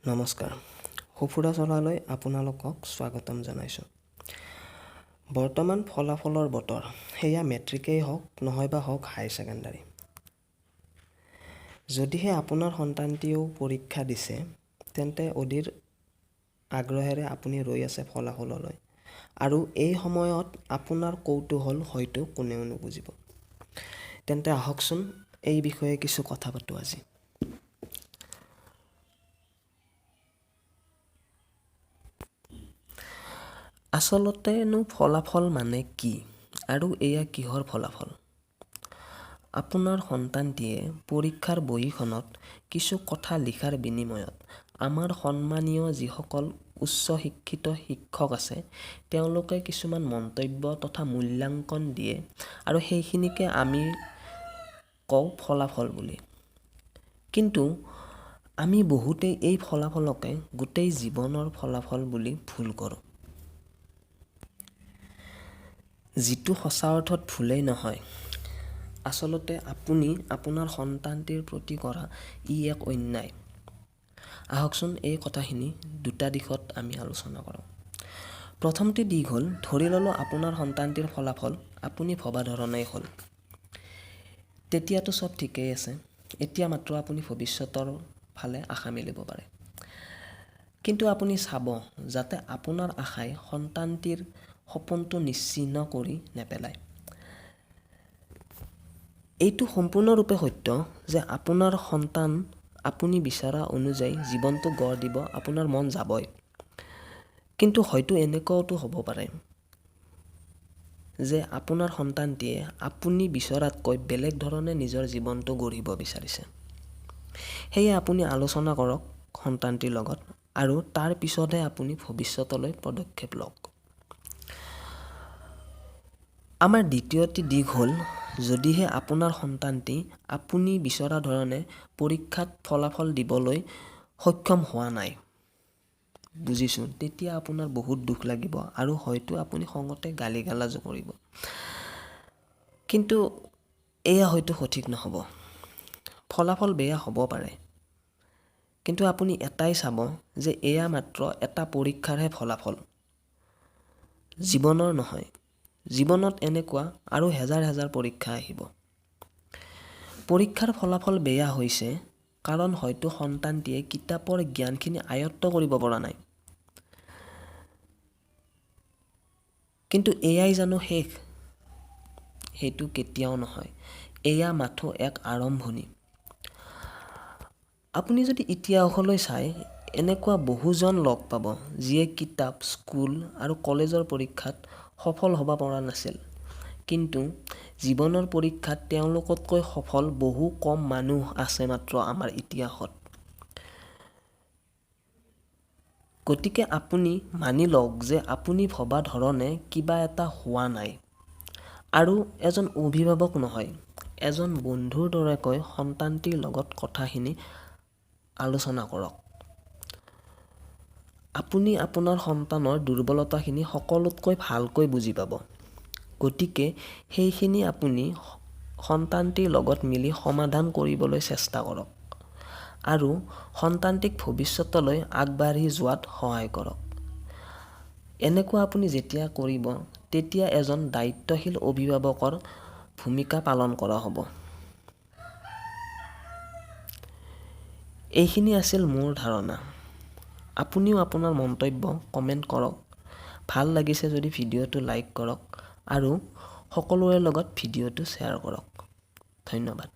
নমস্কাৰ, সুফুৰা চৰালৈ আপোনালোকক স্বাগতম জনাইছোঁ। বৰ্তমান ফলাফলৰ বতৰ, সেয়া মেট্ৰিকেই হওক নহয়বা হওক হায়াৰ ছেকেণ্ডাৰী। যদিহে আপোনাৰ সন্তানটিয়েও পৰীক্ষা দিছে, তেন্তে অধীৰ আগ্ৰহেৰে আপুনি ৰৈ আছে ফলাফললৈ। আৰু এই সময়ত আপোনাৰ কৌতূহল হয়তো কোনেও নুবুজিব। তেন্তে আহকচোন এই বিষয়ে কিছু কথা পাতোঁ আজি। আচলতেনো ফলাফল মানে কি আৰু এয়া কিহৰ ফলাফল? আপোনাৰ সন্তানটিয়ে পৰীক্ষাৰ বহীখনত কিছু কথা লিখাৰ বিনিময়ত আমাৰ সন্মানীয় যিসকল উচ্চ শিক্ষিত শিক্ষক আছে, তেওঁলোকে কিছুমান মন্তব্য তথা মূল্যাংকন দিয়ে আৰু সেইখিনিকে আমি কওঁ ফলাফল বুলি। কিন্তু আমি বহুতেই এই ফলাফলকে গোটেই জীৱনৰ ফলাফল বুলি ভুল কৰোঁ। যিটো সঁচা অৰ্থত ভুলেই নহয়, আচলতে আপুনি আপোনাৰ সন্তানটিৰ প্ৰতি কৰা ই এক অন্যায়। আহকচোন এই কথাখিনি দুটা দিশত আমি আলোচনা কৰোঁ। প্ৰথমটি দিশ হ'ল, ধৰি ল'লোঁ আপোনাৰ সন্তানটিৰ ফলাফল আপুনি ভবা ধৰণেই হ'ল। তেতিয়াতো চব ঠিকেই আছে, এতিয়া মাত্ৰ আপুনি ভৱিষ্যতৰ ফালে আশা মেলিব পাৰে। কিন্তু আপুনি চাব যাতে আপোনাৰ আশাই সন্তানটিৰ সপোনটো নিশ্চিহ্ন কৰি নেপেলায়। এইটো সম্পূৰ্ণৰূপে সত্য যে আপোনাৰ সন্তান আপুনি বিচৰা অনুযায়ী জীৱনটো গঢ় দিব, আপোনাৰ মন যাবই। কিন্তু হয়তো এনেকুৱাওতো হ'ব পাৰে যে আপোনাৰ সন্তানটিয়ে আপুনি বিচৰাতকৈ বেলেগ ধৰণে নিজৰ জীৱনটো গঢ়িব বিচাৰিছে। সেয়ে আপুনি আলোচনা কৰক সন্তানটিৰ লগত আৰু তাৰ পিছতহে আপুনি ভৱিষ্যতলৈ পদক্ষেপ লওক। আমাৰ দ্বিতীয়টি দিশ হ'ল, যদিহে আপোনাৰ সন্তানটি আপুনি বিচৰা ধৰণে পৰীক্ষাত ফলাফল দিবলৈ সক্ষম হোৱা নাই, বুজিছোঁ, তেতিয়া আপোনাৰ বহুত দুখ লাগিব আৰু হয়তো আপুনি খঙতে গালি-গালাজো কৰিব। কিন্তু এয়া হয়তো সঠিক নহ'ব। ফলাফল বেয়া হ'ব পাৰে, কিন্তু আপুনি এটাই চাব যে এয়া মাত্ৰ এটা পৰীক্ষাৰহে ফলাফল, জীৱনৰ নহয়। জীৱনত এনেকুৱা আৰু হেজাৰ হেজাৰ পৰীক্ষা আহিব। পৰীক্ষাৰ ফলাফল বেয়া হৈছে কাৰণ হয়তো সন্তানটিয়ে কিতাপৰ জ্ঞানখিনি আয়ত্ত কৰিব পৰা নাই। কিন্তু এয়াই জানো শেষ? সেইটো কেতিয়াও নহয়। এয়া মাথো এক আৰম্ভণি। আপুনি যদি ইতিহাসলৈ চায়, এনেকুৱা বহুজন লগ পাব যিয়ে কিতাপ, স্কুল আৰু কলেজৰ পৰীক্ষাত সফল হ'ব পৰা নাছিল। কিন্তু জীৱনৰ পৰীক্ষাত তেওঁলোকতকৈ সফল বহু কম মানুহ আছে মাত্ৰ আমাৰ ইতিহাসত। গতিকে আপুনি মানি লওক যে আপুনি ভবা ধৰণে কিবা এটা হোৱা নাই। আৰু এজন অভিভাৱক নহয়, এজন বন্ধুৰ দৰেকৈ সন্তানটিৰ লগত কথাখিনি আলোচনা কৰক। আপুনি আপোনাৰ সন্তানৰ দুৰ্বলতাখিনি সকলোতকৈ ভালকৈ বুজি পাব। গতিকে সেইখিনি আপুনি সন্তানটিৰ লগত মিলি সমাধান কৰিবলৈ চেষ্টা কৰক আৰু সন্তানটিক ভৱিষ্যতলৈ আগবাঢ়ি যোৱাত সহায় কৰক। এনেকুৱা আপুনি যেতিয়া কৰিব, তেতিয়া এজন দায়িত্বশীল অভিভাৱকৰ ভূমিকা পালন কৰা হ'ব। এইখিনি আছিল মোৰ ধাৰণা। আপুনিও আপোনাৰ মন্তব্য কমেণ্ট কৰক। ভাল লাগিছে যদি ভিডিঅ'টো লাইক কৰক আৰু সকলোৰে লগত ভিডিঅ'টো শ্বেয়াৰ কৰক। ধন্যবাদ।